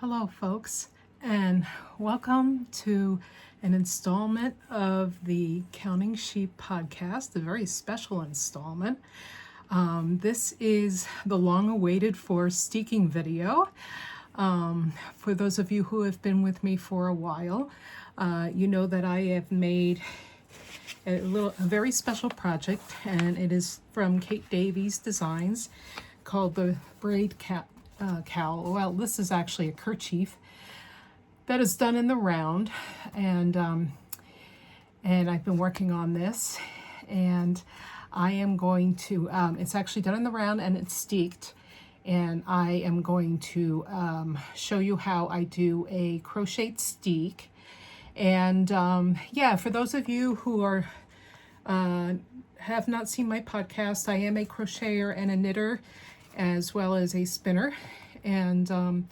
Hello folks, and welcome to an installment of the Counting Sheep podcast, a very special installment. This is the long-awaited for steeking video. For those of you who have been with me for a while, you know that I have made a very special project, and it is from Kate Davies Designs, called the braid cowl. Well, this is actually a kerchief that is done in the round, and I've been working on this, and I am going to. It's actually done in the round and it's steeked, and I am going to show you how I do a crocheted steek. And yeah, for those of you who are have not seen my podcast, I am a crocheter and a knitter, as well as a spinner. And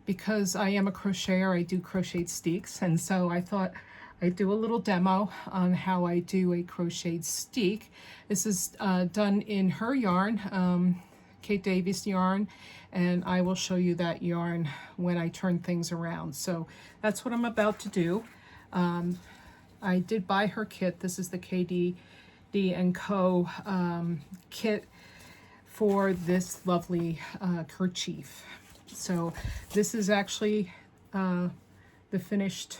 because I am a crocheter, I do crocheted steeks. And so I thought I'd do a little demo on how I do a crocheted steek. This is done in her yarn, Kate Davies yarn, and I will show you that yarn when I turn things around. So that's what I'm about to do. I did buy her kit. This is the KD & Co. Kit for this lovely kerchief. So this is actually the finished,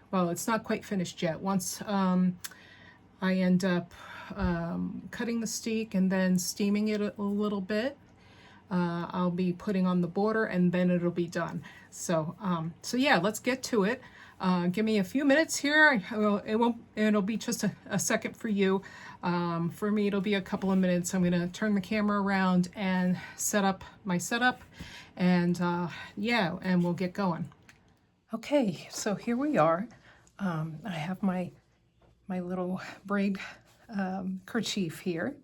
well, it's not quite finished yet. Once I end up cutting the steek and then steaming it a little bit, I'll be putting on the border, and then it'll be done. So yeah, let's get to it. Give me a few minutes here. It'll be just a second for you. For me, it'll be a couple of minutes. I'm gonna turn the camera around and set up my setup, and yeah, and we'll get going. Okay, so here we are. I have my little braid kerchief here.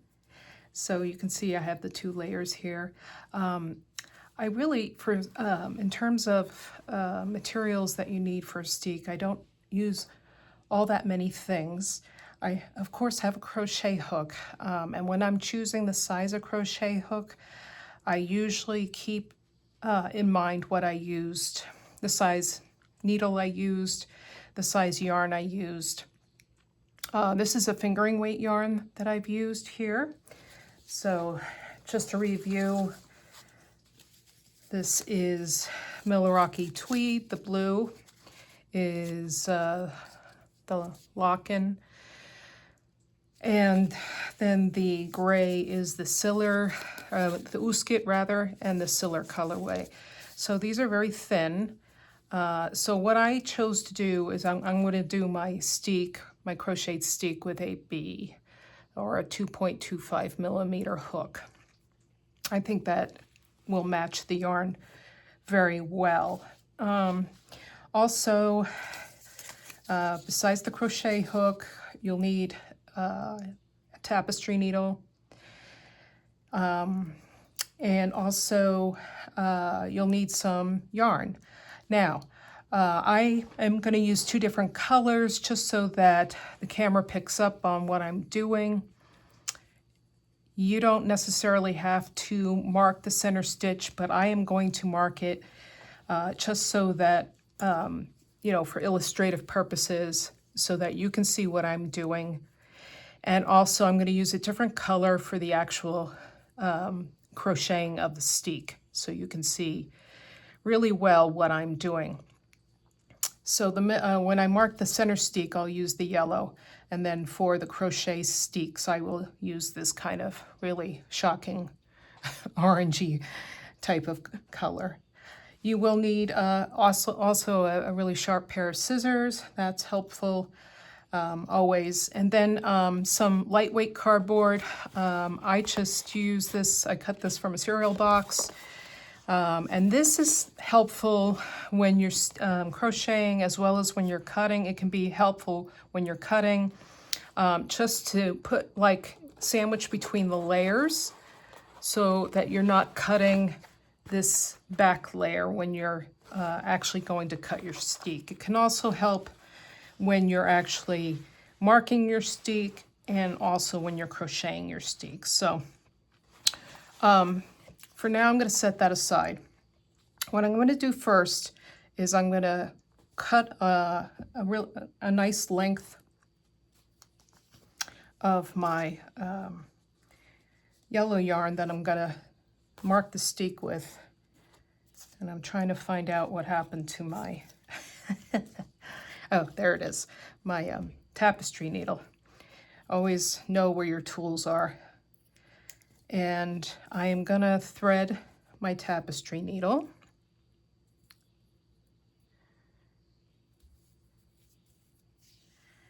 So you can see I have the two layers here. I really, in terms of materials that you need for a steek, I don't use all that many things. I, of course, have a crochet hook, and when I'm choosing the size of crochet hook, I usually keep in mind what I used, the size needle I used, the size yarn I used. This is a fingering weight yarn that I've used here. So just to review, this is Milwaukee Tweed. The blue is the Locken, and then the gray is the Siller, the Uskit rather, and the Siller colorway. So these are very thin. So what I chose to do is I'm going to do my steek, my crocheted steek, with a B, or a 2.25 millimeter hook. I think that will match the yarn very well. Also, besides the crochet hook, you'll need a tapestry needle, and also you'll need some yarn. Now, I am going to use two different colors just so that the camera picks up on what I'm doing. You don't necessarily have to mark the center stitch, but I am going to mark it just so that, you know, for illustrative purposes, so that you can see what I'm doing. And also I'm going to use a different color for the actual crocheting of the steek, so you can see really well what I'm doing. So when I mark the center steek, I'll use the yellow. And then for the crochet steeks, I will use this kind of really shocking orangey type of color. You will need also a really sharp pair of scissors. That's helpful always. And then some lightweight cardboard. I just use this, I cut this from a cereal box. And this is helpful when you're crocheting as well as when you're cutting. It can be helpful when you're cutting, just to put like sandwich between the layers so that you're not cutting this back layer when you're actually going to cut your steek. It can also help when you're actually marking your steek and also when you're crocheting your steek. So for now, I'm going to set that aside. what I'm going to do first is I'm going to cut a nice length of my yellow yarn that I'm going to mark the steek with. And I'm trying to find out what happened to my, oh, there it is, my tapestry needle. Always know where your tools are. And I am going to thread my tapestry needle.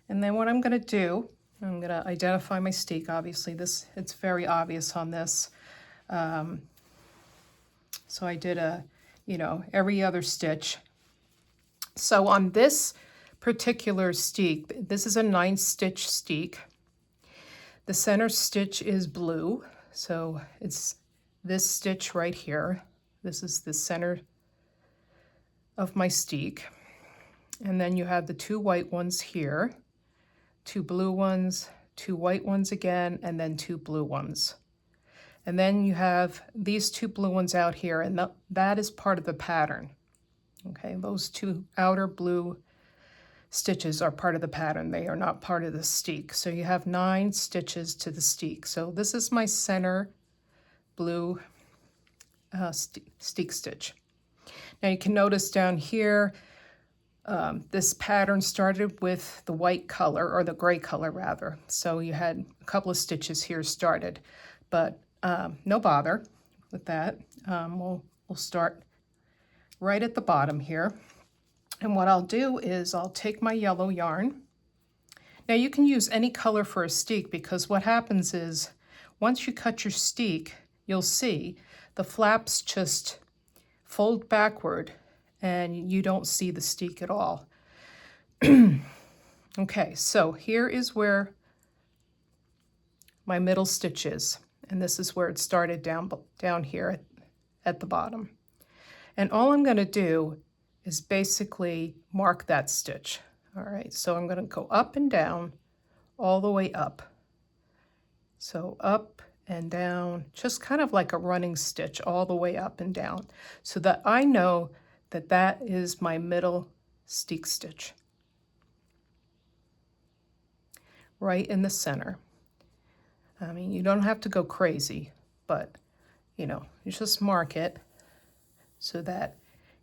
And then what I'm going to do, I'm going to identify my steek. Obviously, it's very obvious on this. So I did every other stitch. So on this particular steek, this is a 9-stitch steek. The center stitch is blue, so it's this stitch right here. This is the center of my steek. And then you have the 2 white ones here, 2 blue ones, 2 white ones again, and then 2 blue ones. And then you have these 2 blue ones out here, and that is part of the pattern. Okay, those 2 outer blue stitches are part of the pattern. They are not part of the steek. So you have 9 stitches to the steek. So this is my center blue steek stitch. Now you can notice down here, this pattern started with the white color, or the gray color rather. So you had a couple of stitches here started, but no bother with that. We'll start right at the bottom here. And what I'll do is I'll take my yellow yarn. Now you can use any color for a steek, because what happens is once you cut your steek, you'll see the flaps just fold backward and you don't see the steek at all. Okay, so here is where my middle stitch is. And this is where it started down here at the bottom. And all I'm going to do is basically mark that stitch. All right, so I'm going to go up and down, all the way up. So up and down, just kind of like a running stitch all the way up and down, so that I know that that is my middle steek stitch, right in the center. I mean, you don't have to go crazy, but you just mark it so that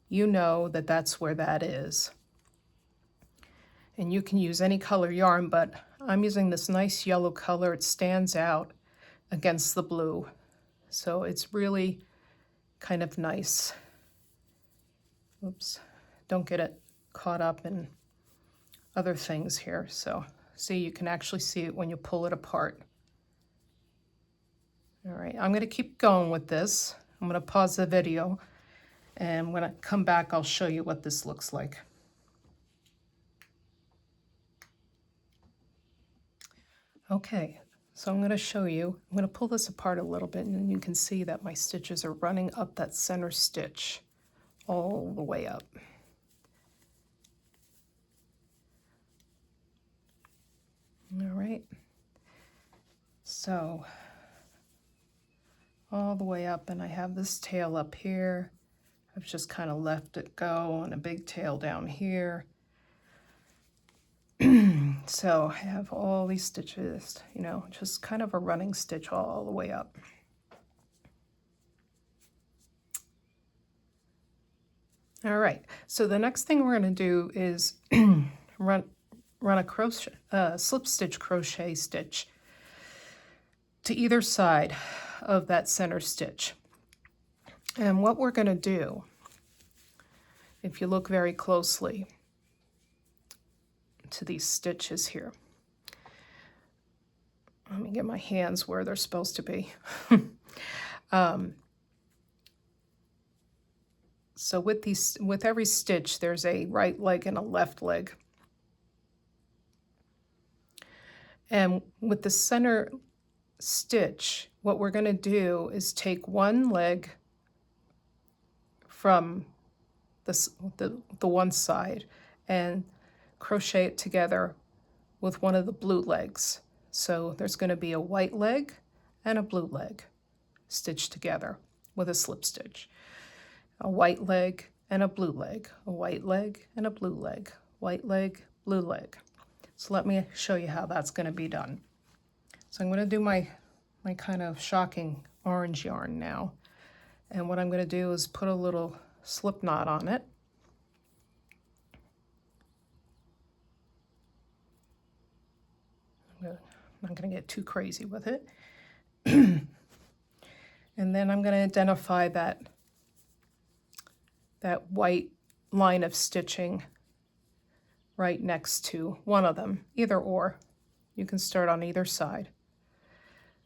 you know that that's where that is. And you can use any color yarn, but I'm using this nice yellow color. It stands out against the blue, so it's really kind of nice. Oops, don't get it caught up in other things here. So see, you can actually see it when you pull it apart. All right, I'm going to keep going with this. I'm going to pause the video, and when I come back, I'll show you what this looks like. Okay, so I'm going to show you. I'm going to pull this apart a little bit, and you can see that my stitches are running up that center stitch all the way up. All right, so all the way up, and I have this tail up here. I've just kind of left it go, and a big tail down here. So I have all these stitches, just kind of a running stitch all the way up. All right, so the next thing we're going to do is run a slip stitch crochet stitch to either side of that center stitch. And what we're going to do, if you look very closely to these stitches here, let me get my hands where they're supposed to be. So with every stitch, there's a right leg and a left leg. And with the center stitch, what we're going to do is take one leg from the one side and crochet it together with one of the blue legs. So there's going to be a white leg and a blue leg stitched together with a slip stitch. a white leg and a blue leg, a white leg and a blue leg, white leg, blue leg. So let me show you how that's going to be done. So I'm going to do my kind of shocking orange yarn now. And what I'm going to do is put a little slip knot on it. I'm not going to get too crazy with it. And then I'm going to identify that white line of stitching right next to one of them, either or. You can start on either side.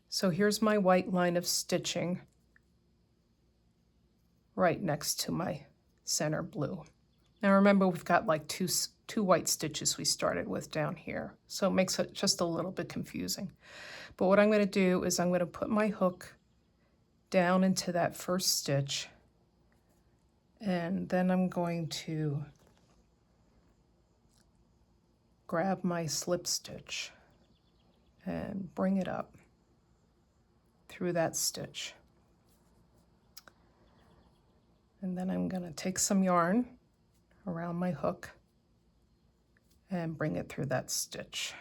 So here's my white line of stitching right next to my center blue. Now remember, we've got like two white stitches we started with down here, so it makes it just a little bit confusing. But what I'm going to do is I'm going to put my hook down into that first stitch, and then I'm going to grab my slip stitch and bring it up through that stitch. And then I'm going to take some yarn around my hook and bring it through that stitch.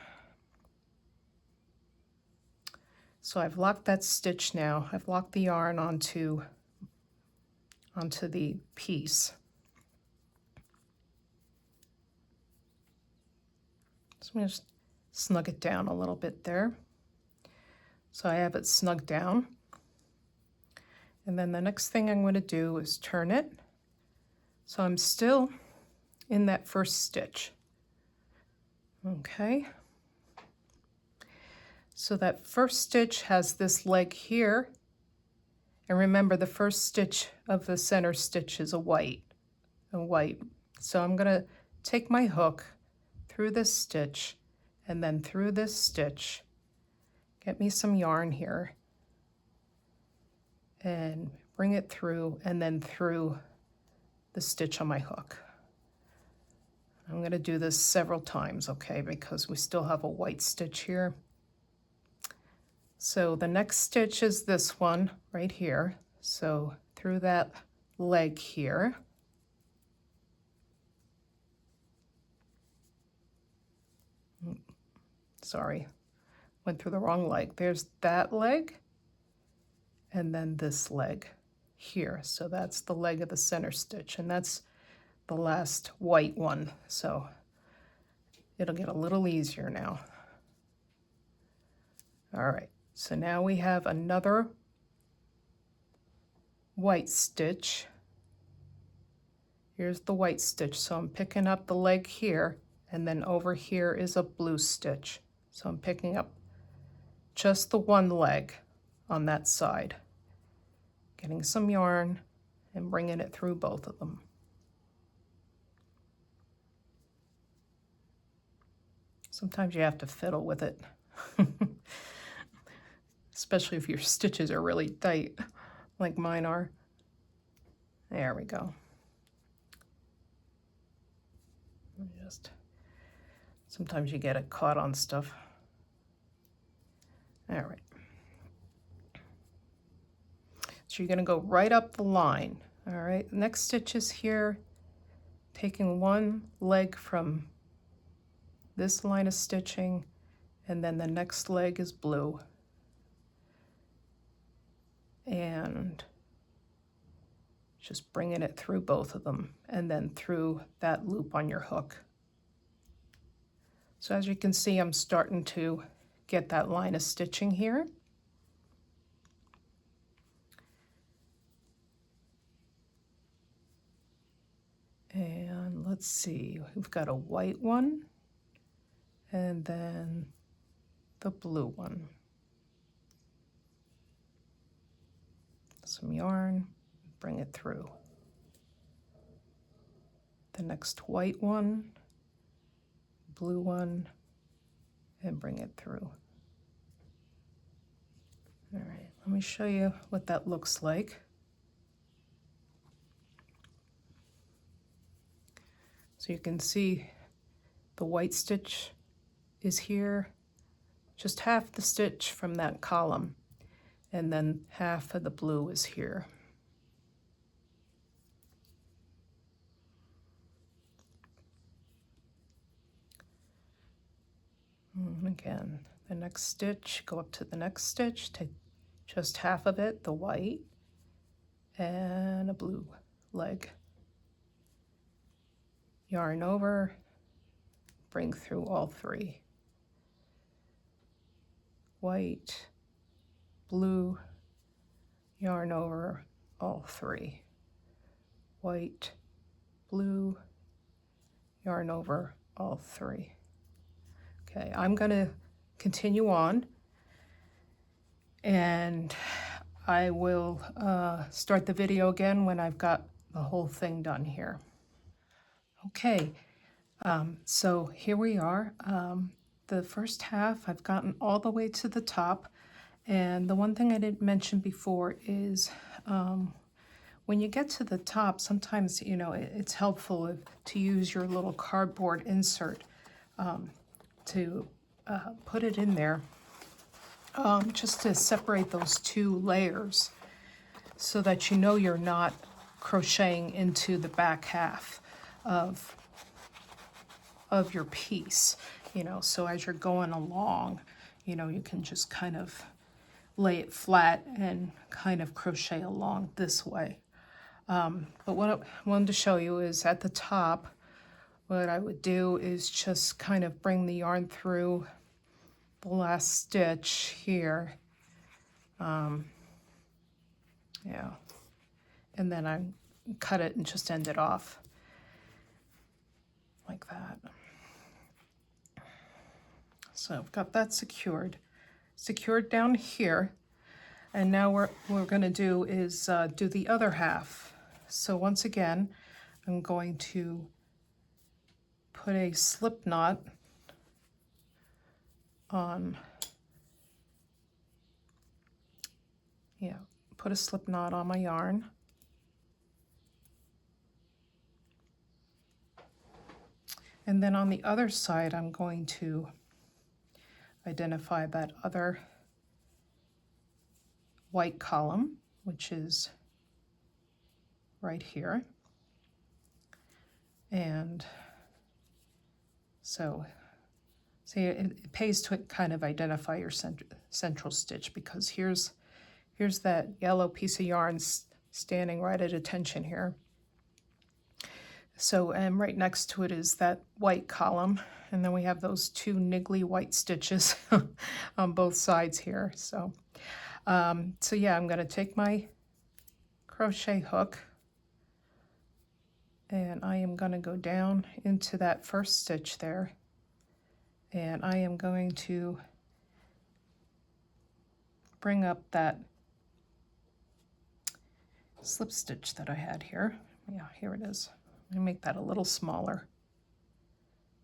So I've locked that stitch now. I've locked the yarn onto the piece. So I'm going to snug it down a little bit there. So I have it snugged down. And then the next thing I'm going to do is turn it. So I'm still in that first stitch. Okay. So that first stitch has this leg here. And remember, the first stitch of the center stitch is a white. So I'm going to take my hook through this stitch and then through this stitch, get me some yarn here, and bring it through and then through the stitch on my hook. I'm going to do this several times, okay, because we still have a white stitch here. So the next stitch is this one right here. So through that leg here. Sorry, went through the wrong leg. There's that leg and then this leg here. So that's the leg of the center stitch, and that's the last white one. So it'll get a little easier now. All right, so now we have another white stitch. Here's the white stitch. So I'm picking up the leg here, and then over here is a blue stitch. So I'm picking up just the one leg on that side, getting some yarn and bringing it through both of them. Sometimes you have to fiddle with it, especially if your stitches are really tight, like mine are. There we go. Sometimes you get it caught on stuff. All right. So you're going to go right up the line. All right. Next stitch is here, taking one leg from this line of stitching, and then the next leg is blue. And just bringing it through both of them, and then through that loop on your hook. So as you can see, I'm starting to get that line of stitching here. And let's see, we've got a white one and then the blue one. Some yarn, bring it through. The next white one, blue one, and bring it through. All right, let me show you what that looks like. So you can see the white stitch is here, just half the stitch from that column, and then half of the blue is here. And again, the next stitch, go up to the next stitch, take just half of it, the white, and a blue leg. Yarn over, bring through all three. White, blue, yarn over all three. White, blue, yarn over all three. Okay, I'm going to continue on, and I will start the video again when I've got the whole thing done here. Okay, so here we are. The first half, I've gotten all the way to the top, and the one thing I didn't mention before is when you get to the top, sometimes, you know, it's helpful to use your little cardboard insert to put it in there, just to separate those two layers so that you know you're not crocheting into the back half of your piece, you know, so as you're going along, you know, you can just kind of lay it flat and kind of crochet along this way. But what I wanted to show you is at the top, what I would do is just kind of bring the yarn through the last stitch here. Yeah. And then I cut it and just end it off like that. So I've got that secured down here. And now what we're going to do is do the other half. So once again, I'm going to put a slip knot on, put a slip knot on my yarn. And then on the other side, I'm going to identify that other white column, which is right here. And so see, it pays to kind of identify your central stitch, because here's that yellow piece of yarn standing right at attention here. So, and right next to it is that white column, and then we have those two niggly white stitches on both sides here. So, so yeah, I'm going to take my crochet hook, and I am going to go down into that first stitch there, and I am going to bring up that slip stitch that I had here. Yeah, here it is. Let me make that a little smaller,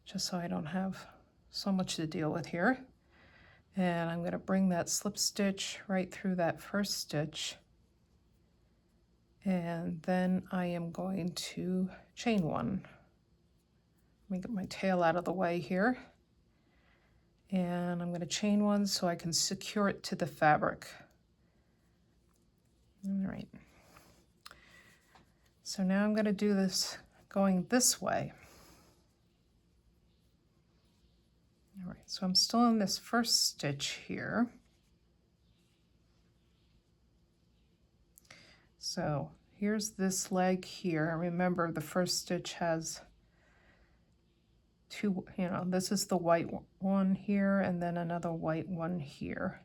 just so I don't have so much to deal with here. And I'm going to bring that slip stitch right through that first stitch, and then I am going to chain one. Let me get my tail out of the way here, and I'm going to chain one so I can secure it to the fabric. All right, so now I'm going to do this going this way. All right, so I'm still in this first stitch here. So here's this leg here. Remember, the first stitch has two, you know, this is the white one here, and then another white one here.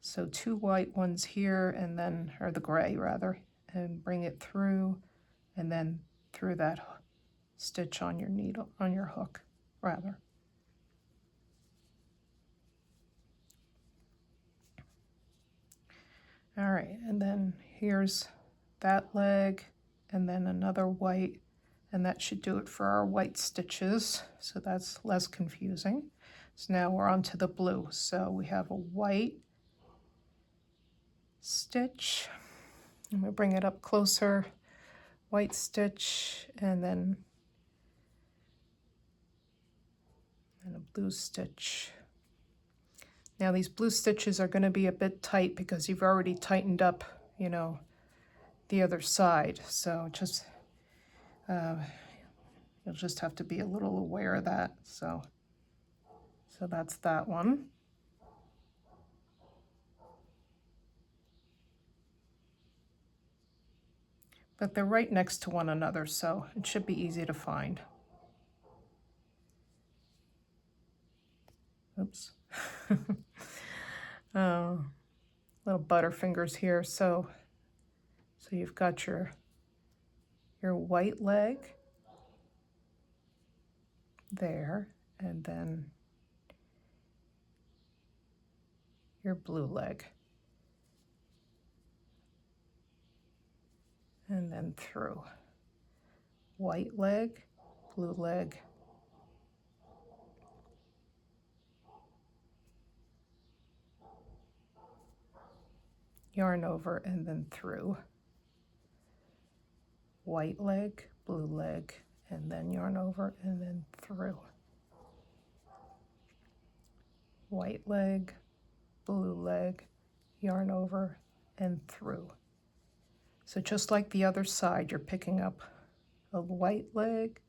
So two white ones here, and then, or the gray rather, and bring it through, and then through that stitch on your needle, on your hook rather. All right, and then here's that leg, and then another white, and that should do it for our white stitches, so that's less confusing. So now we're on to the blue. So we have a white stitch, and we bring it up closer, white stitch, and then a blue stitch. Now these blue stitches are going to be a bit tight because you've already tightened up, you know, the other side. So just, you'll just have to be a little aware of that. So So that's that one. But they're right next to one another, so it should be easy to find. Oops. Little butterfingers here. So you've got your white leg there, and then your blue leg. And then through. White leg, blue leg, yarn over, and then through. White leg, blue leg, and then yarn over, and then through. White leg, blue leg, yarn over, and through. So just like the other side, you're picking up a white leg,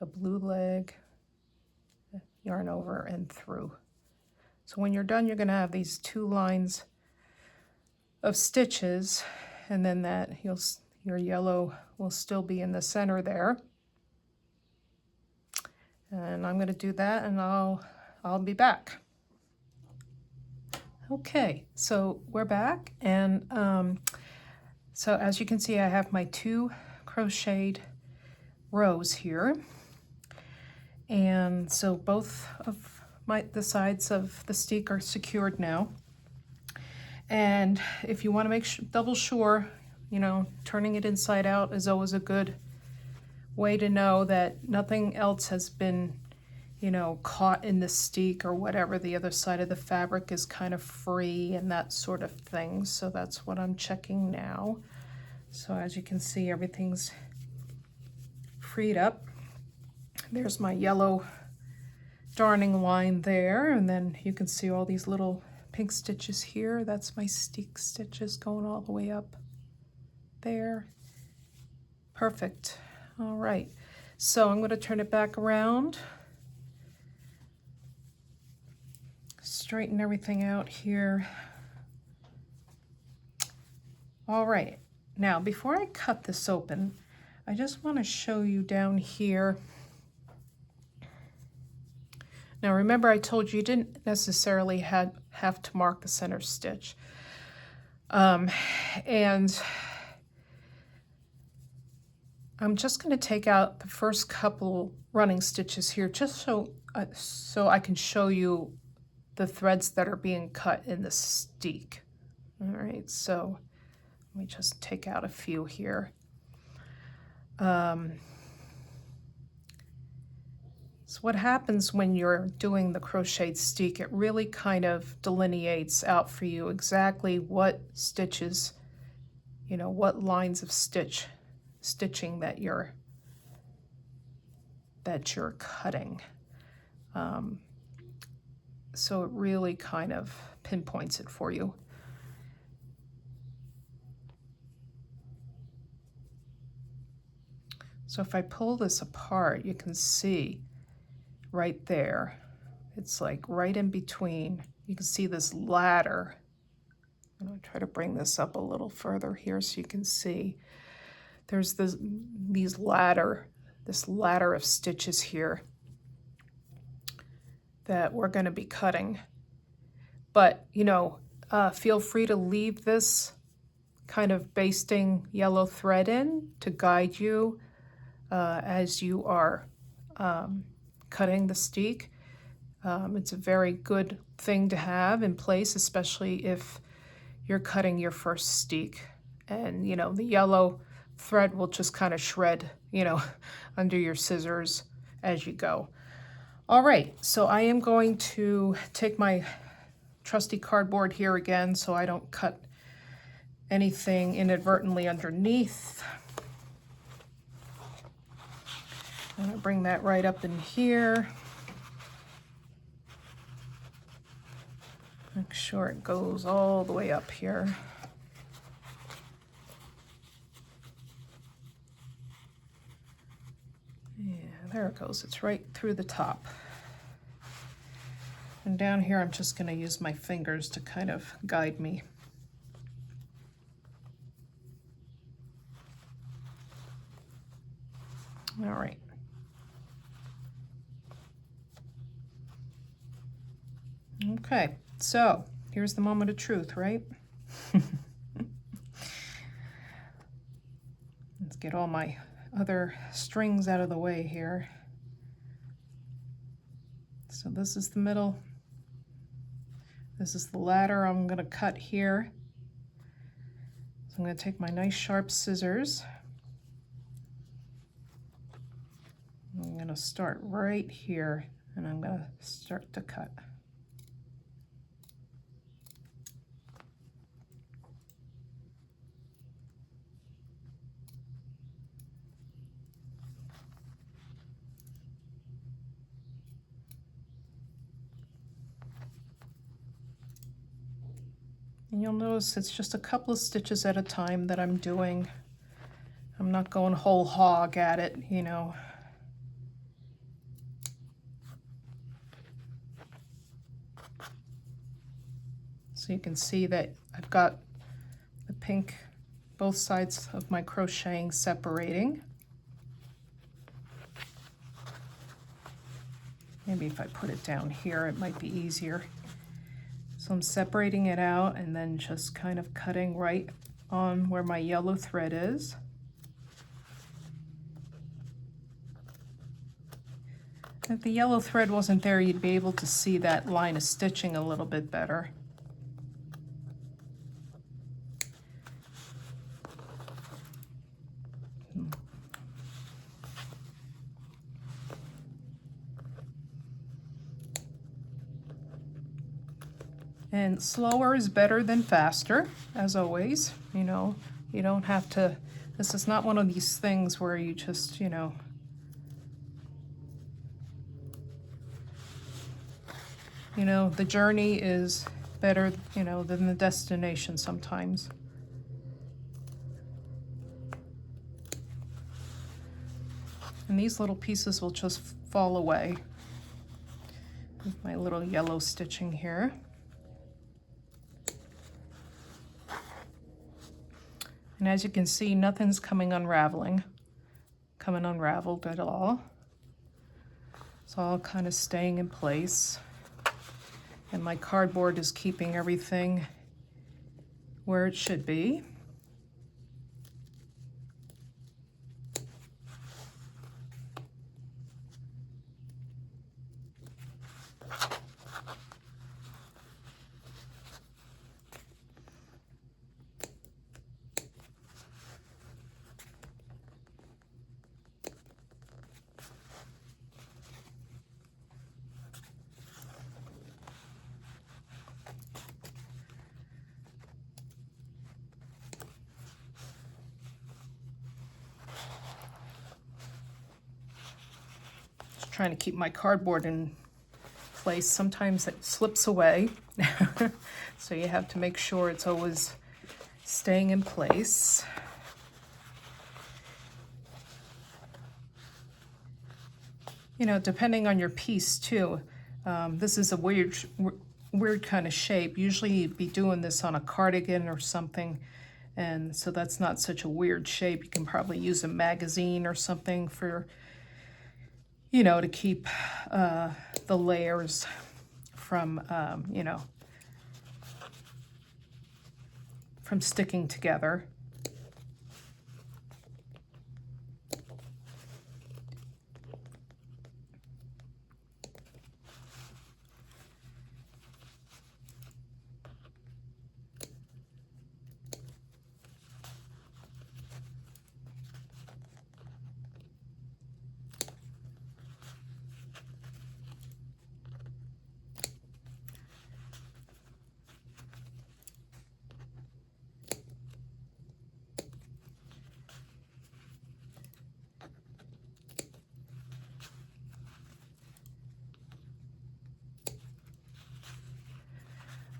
a blue leg, yarn over, and through. So when you're done, you're going to have these 2 lines of stitches, and then your yellow will still be in the center there. And I'm going to do that, and I'll be back. Okay, so we're back, and so as you can see, I have my 2 crocheted rows here, and so both of the sides of the steek are secured now. And if you want to make double sure, you know, turning it inside out is always a good way to know that nothing else has been, you know, caught in the steek or whatever. The other side of the fabric is kind of free and that sort of thing. So that's what I'm checking now. So as you can see, everything's freed up. There's my yellow darning line there, and then you can see all these little pink stitches here. That's my steek stitches going all the way up there. Perfect. All right, so I'm going to turn it back around, straighten everything out here. All right, now before I cut this open, I just want to show you down here. Now remember, I told you didn't necessarily have to mark the center stitch. And I'm just going to take out the first couple running stitches here, just so I can show you the threads that are being cut in the steek. All right, so let me just take out a few here. So what happens when you're doing the crocheted steek, it really kind of delineates out for you exactly what stitches, you know, what lines of stitching that you're cutting. So it really kind of pinpoints it for you. So if I pull this apart, you can see right there, it's like right in between. You can see this ladder. I'm going to try to bring this up a little further here so you can see. There's this ladder of stitches here that we're going to be cutting. But, you know, feel free to leave this kind of basting yellow thread in to guide you as you are cutting the steek. It's a very good thing to have in place, especially if you're cutting your first steek. And, you know, the yellow thread will just kind of shred, you know, under your scissors as you go. All right, so I am going to take my trusty cardboard here again so I don't cut anything inadvertently underneath. I'm going to bring that right up in here. Make sure it goes all the way up here. Yeah, there it goes. It's right through the top. And down here, I'm just going to use my fingers to kind of guide me. All right. Okay, so here's the moment of truth, right? Let's get all my other strings out of the way here. So this is the middle. This is the ladder I'm going to cut here. So I'm going to take my nice sharp scissors. I'm going to start right here, and I'm going to start to cut. And you'll notice it's just a couple of stitches at a time that I'm doing. I'm not going whole hog at it, you know. So you can see that I've got the pink, both sides of my crocheting separating. Maybe if I put it down here, it might be easier. So I'm separating it out and then just kind of cutting right on where my yellow thread is. If the yellow thread wasn't there, you'd be able to see that line of stitching a little bit better. And slower is better than faster, as always. You know, you don't have to, this is not one of these things where you just, you know, the journey is better, you know, than the destination sometimes. And these little pieces will just fall away with my little yellow stitching here. And as you can see, nothing's coming unraveled at all. It's all kind of staying in place. And my cardboard is keeping everything where it should be. Trying to keep my cardboard in place. Sometimes it slips away, so you have to make sure it's always staying in place. You know, depending on your piece too, this is a weird kind of shape. Usually you'd be doing this on a cardigan or something, and so that's not such a weird shape. You can probably use a magazine or something for, you know, to keep the layers from, you know, from sticking together.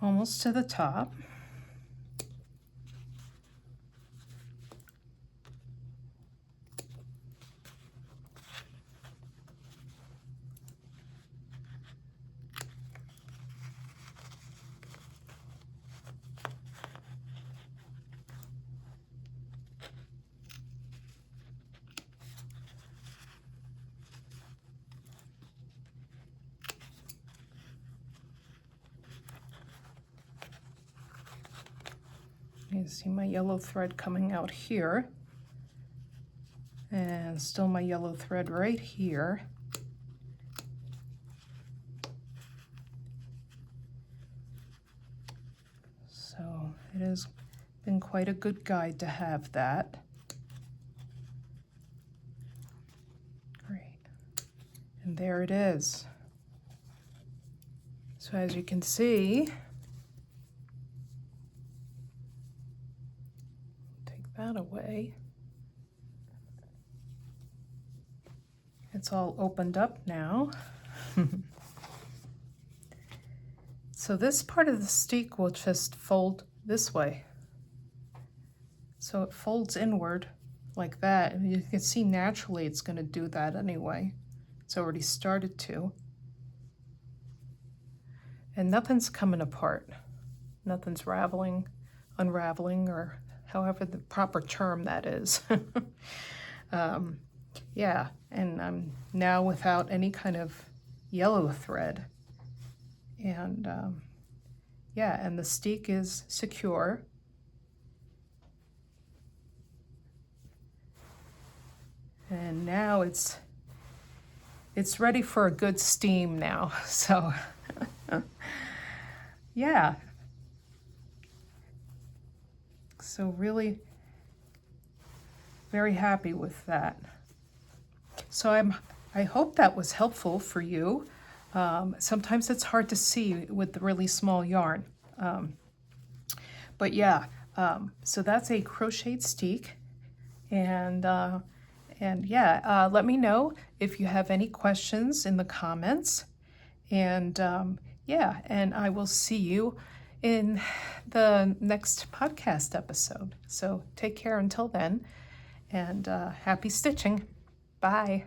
Almost to the top. You see my yellow thread coming out here, and still my yellow thread right here. So it has been quite a good guide to have that. Great. And there it is. So as you can see, take that away. It's all opened up now. So this part of the steek will just fold this way. So it folds inward like that. And you can see naturally it's going to do that anyway. It's already started to. And nothing's coming apart. Nothing's unraveling, or however the proper term that is. Yeah, and I'm now without any kind of yellow thread. And yeah, and the steek is secure. And now it's ready for a good steam now. So yeah. So really very happy with that. So I hope that was helpful for you. Sometimes it's hard to see with the really small yarn. But yeah, so that's a crocheted steek. And yeah, let me know if you have any questions in the comments. And yeah, and I will see you in the next podcast episode. So take care until then, and happy stitching. Bye.